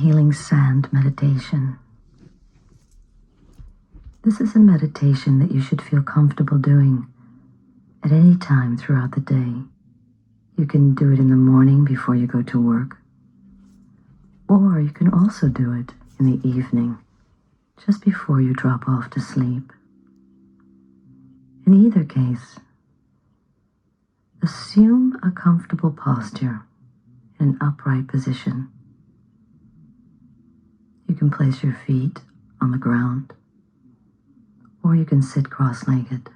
Healing Sand meditation. This is a meditation that you should feel comfortable doing at any time throughout the day. You can do it in the morning before you go to work, or you can also do it in the evening, just before you drop off to sleep. In either case, assume a comfortable posture in an upright position. You can place your feet on the ground, or you can sit cross-legged.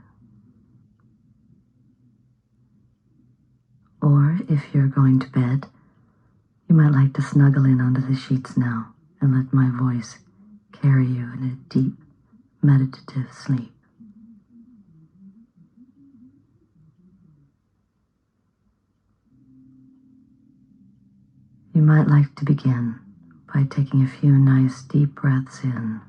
Or if you're going to bed, you might like to snuggle in under the sheets now and let my voice carry you in a deep, meditative sleep. You might like to begin by taking a few nice deep breaths in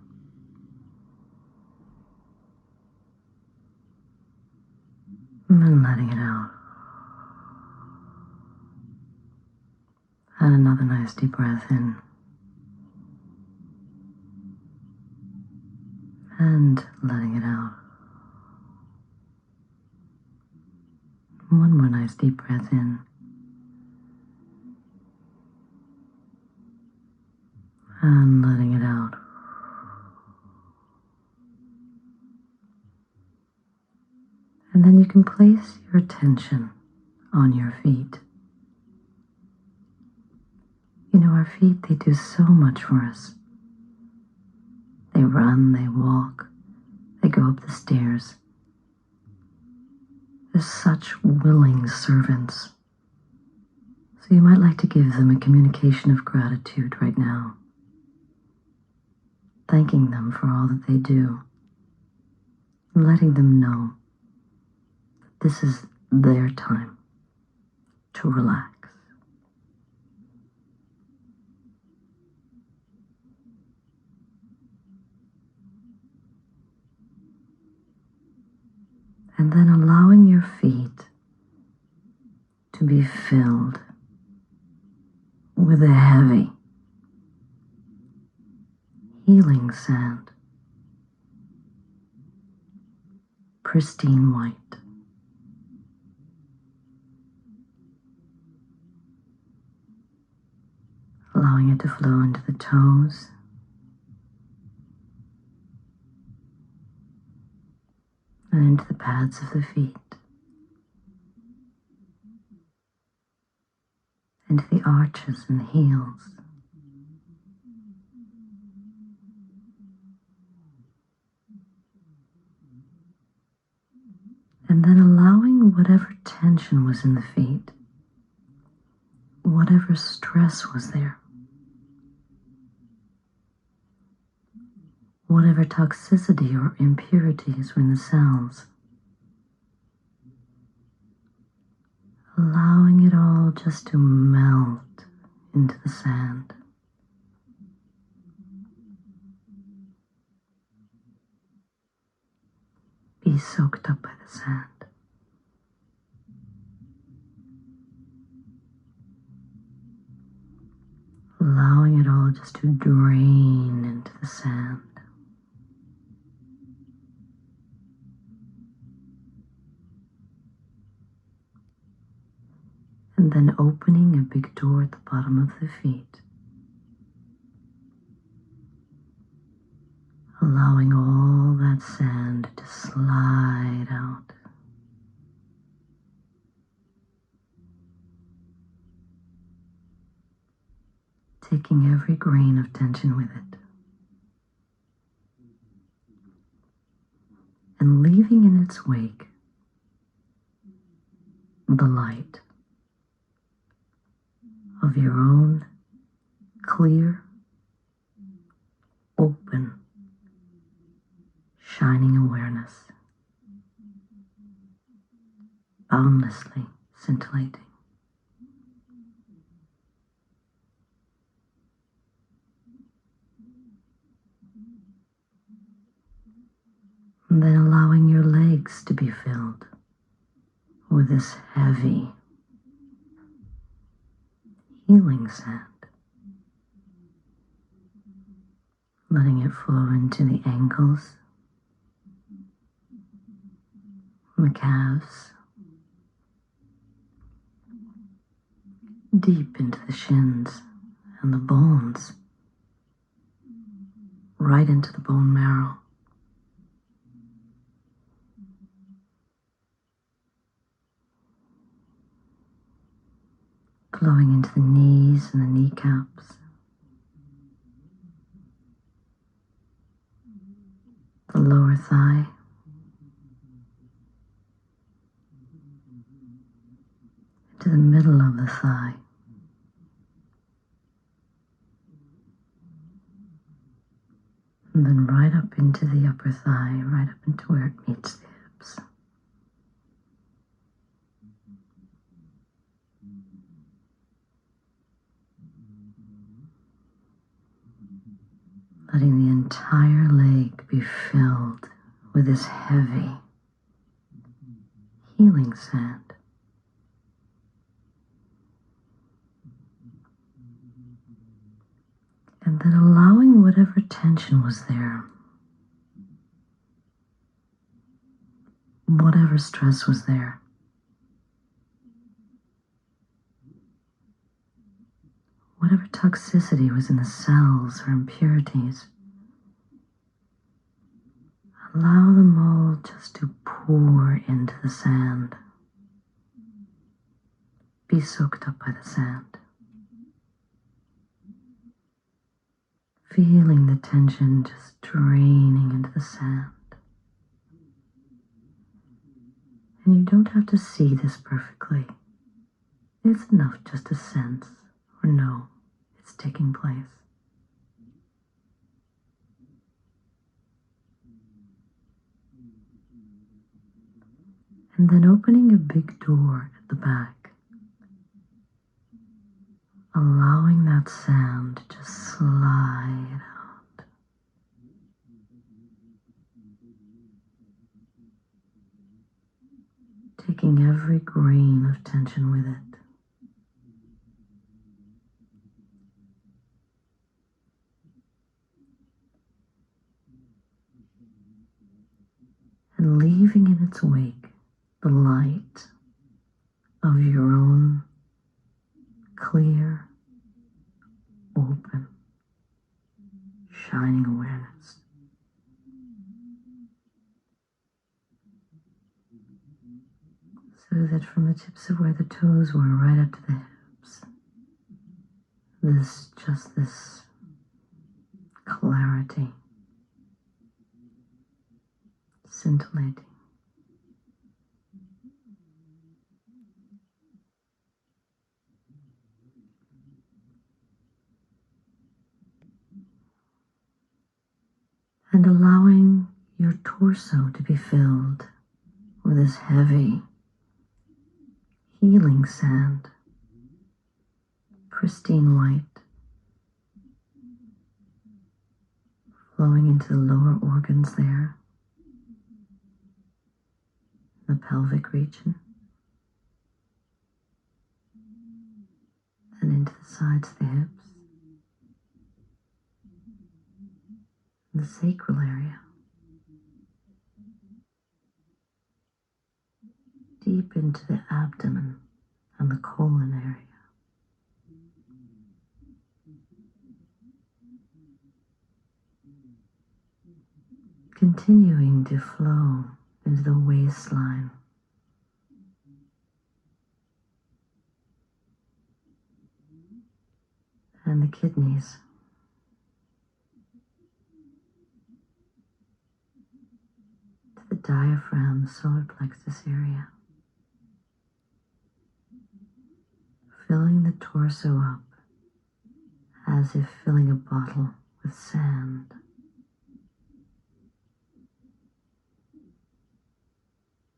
and letting it out. And another nice deep breath in and letting it out. One more nice deep breath in and letting it out. And then you can place your attention on your feet. You know, our feet, they do so much for us. They run, they walk, they go up the stairs. They're such willing servants. So you might like to give them a communication of gratitude right now, thanking them for all that they do, and letting them know that this is their time to relax. And then allowing your feet to be filled with a heavy, healing sand, pristine white. Allowing it to flow into the toes, and into the pads of the feet, into the arches and heels. And then allowing whatever tension was in the feet, whatever stress was there, whatever toxicity or impurities were in the cells, allowing it all just to melt into the sand. Be soaked up by the sand. Allowing it all just to drain into the sand. And then opening a big door at the bottom of the feet, allowing all that sand to slide out. Taking every grain of tension with it, and leaving in its wake the light of your own clear, open, shining awareness, boundlessly scintillating. And then allowing your legs to be filled with this heavy, healing sand. letting it flow into the ankles, the calves, deep into the shins and the bones, right into the bone marrow. Flowing into the knees and the kneecaps, the lower thigh, to the middle of the thigh, and then right up into the upper thigh, right up into where it meets the hips. Letting the entire leg be filled with this heavy, healing sand. And then allowing whatever tension was there, whatever stress was there, whatever toxicity was in the cells or impurities, allow them all just to pour into the sand. Be soaked up by the sand. Feeling the tension just draining into the sand. And you don't have to see this perfectly. It's enough just to sense or know it's taking place. And then opening a big door at the back, allowing that sand to just slide out. Taking every grain of tension with it. And leaving in its wake the light of your own clear, open, shining awareness. So that from the tips of where the toes were right up to the hips, this clarity, scintillating. And allowing your torso to be filled with this heavy, healing sand, pristine white, flowing into the lower organs there, the pelvic region, and into the sides of the hips, and the sacral area, deep into the abdomen and the colon area. Continuing to flow into the waistline, and the kidneys, to the diaphragm, solar plexus area, filling the torso up as if filling a bottle with sand.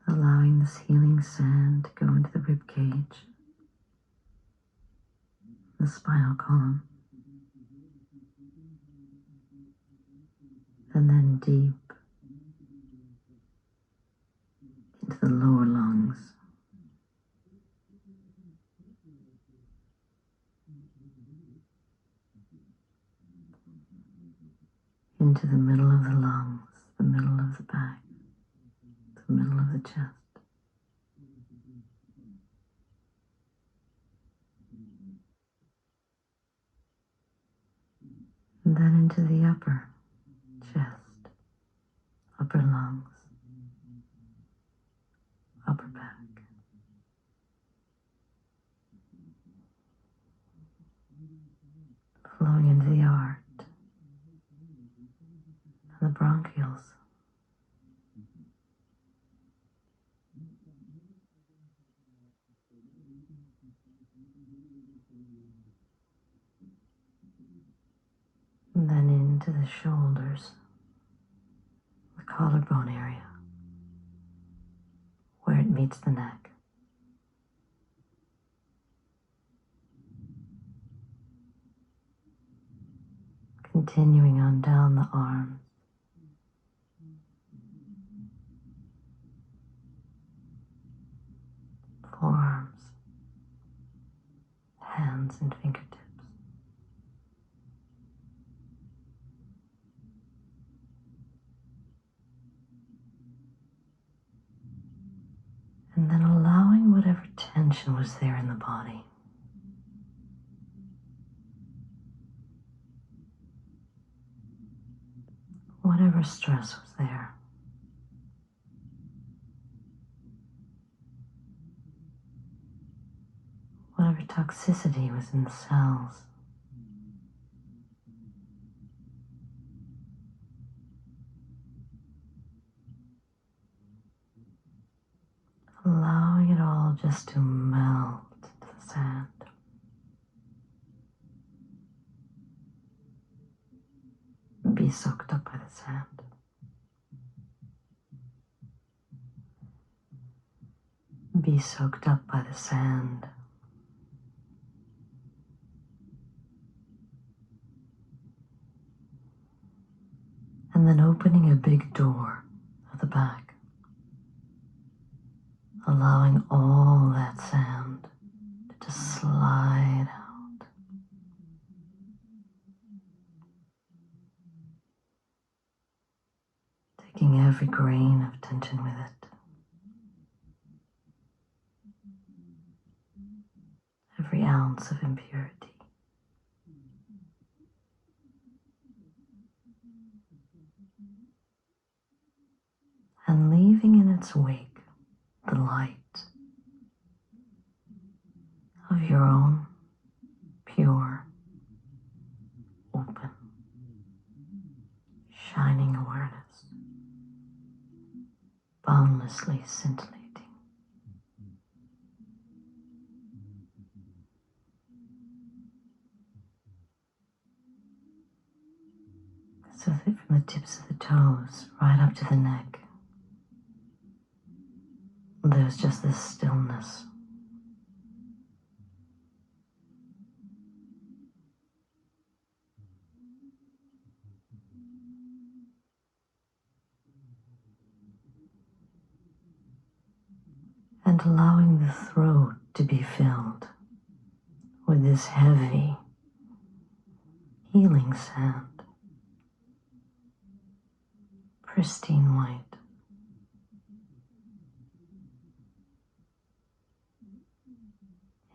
Allowing this healing sand to go into the rib cage, the spinal column, and then deep into the lower lungs. into the middle of the lungs, the middle of the back, the middle of the chest. And then into the upper chest, upper lungs, upper back. Flowing into the heart and the bronchioles. And then into the shoulders, the collarbone area, where it meets the neck. Continuing on down the arms, forearms, hands and fingertips. And then allowing whatever tension was there in the body whatever stress was there, whatever toxicity was in the cells, allowing it all just to melt into the sand. Be soaked up by the sand. Be soaked up by the sand. And then opening a big door at the back, allowing all that sand to just slide out. Taking every grain of tension with it. Every ounce of impurity. And leaving in its wake the light of your own pure, open, shining awareness, boundlessly scintillating. So that from the tips of the toes right up to the neck, there's just this stillness. And allowing the throat to be filled with this heavy, healing sand, pristine white.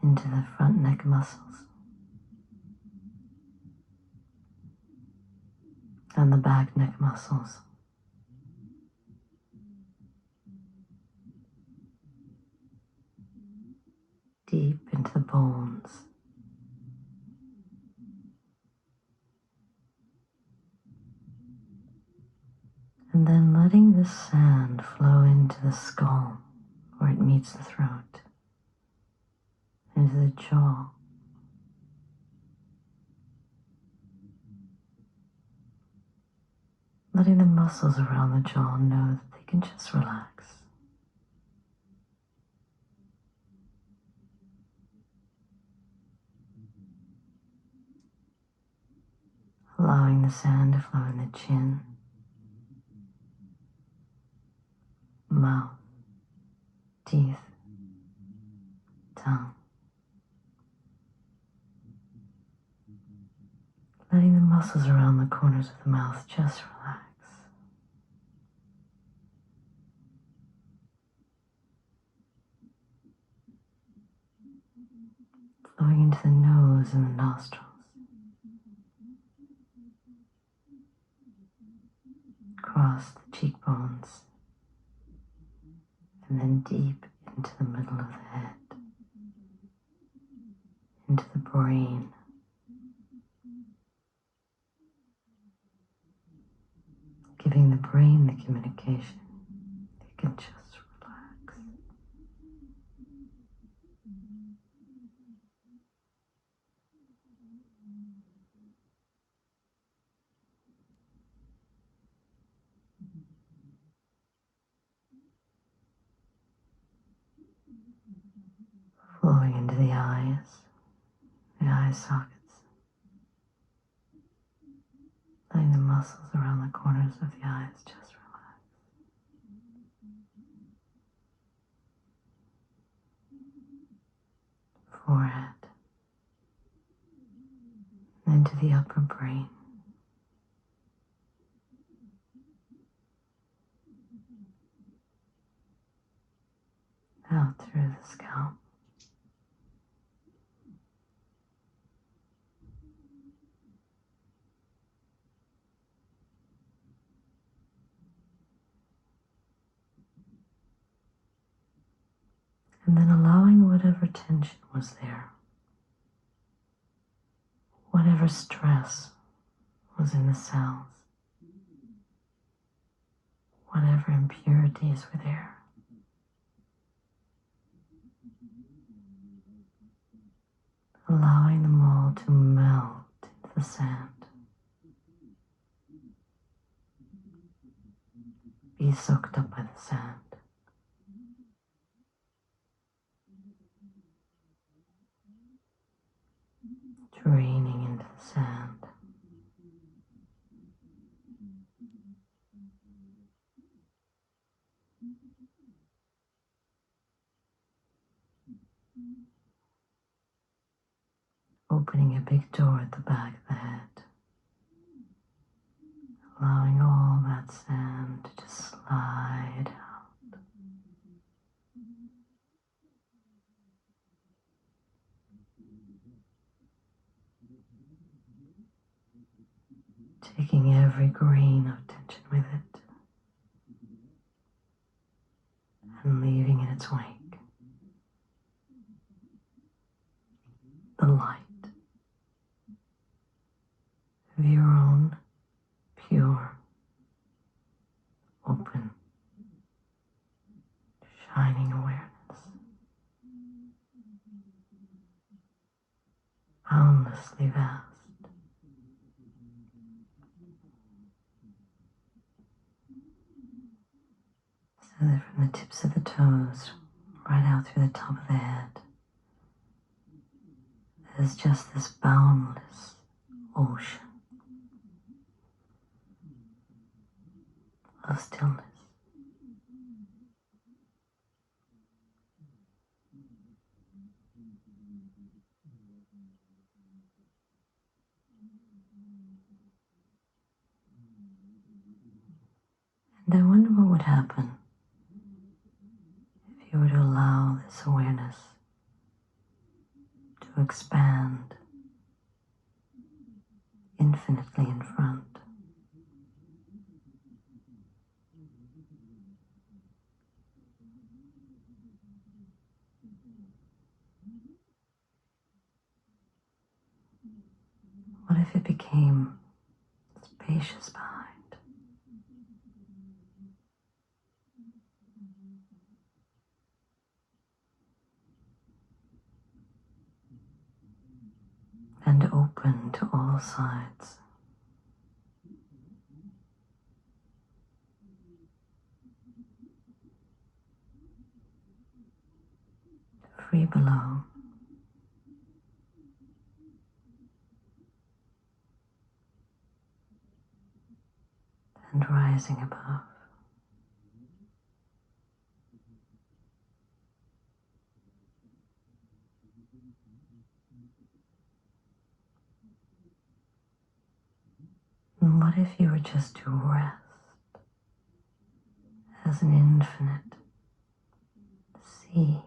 Into the front neck muscles and the back neck muscles. Deep into the bones. And then letting the sand flow into the skull where it meets the throat, into the jaw. Letting the muscles around the jaw know that they can just relax. Allowing the sand to flow in the chin, mouth, teeth, tongue. Letting the muscles around the corners of the mouth just relax. Flowing into the nose and the nostrils. Across the cheekbones. And then deep into the middle of the head. Into the brain. Giving the brain the communication. It can just relax. Flowing into the eye sockets. Letting the muscles around the corners of the eyes just relax. Forehead. Into the upper brain. Out through the scalp. And then allowing whatever tension was there, whatever stress was in the cells, whatever impurities were there, allowing them all to melt into the sand, be soaked up by the sand. Draining into the sand. Opening a big door at the back of the head. Allowing all that sand to just slide out. Taking every grain of tension with it and leaving in its wake the light of your own pure, open, shining awareness, boundlessly vast. So that from the tips of the toes right out through the top of the head, there's just this boundless ocean of stillness. And I wonder what would happen if you were to allow this awareness to expand infinitely in front. What if it became spacious behind? And open to all sides. Free below. And rising above. And what if you were just to rest as an infinite sea?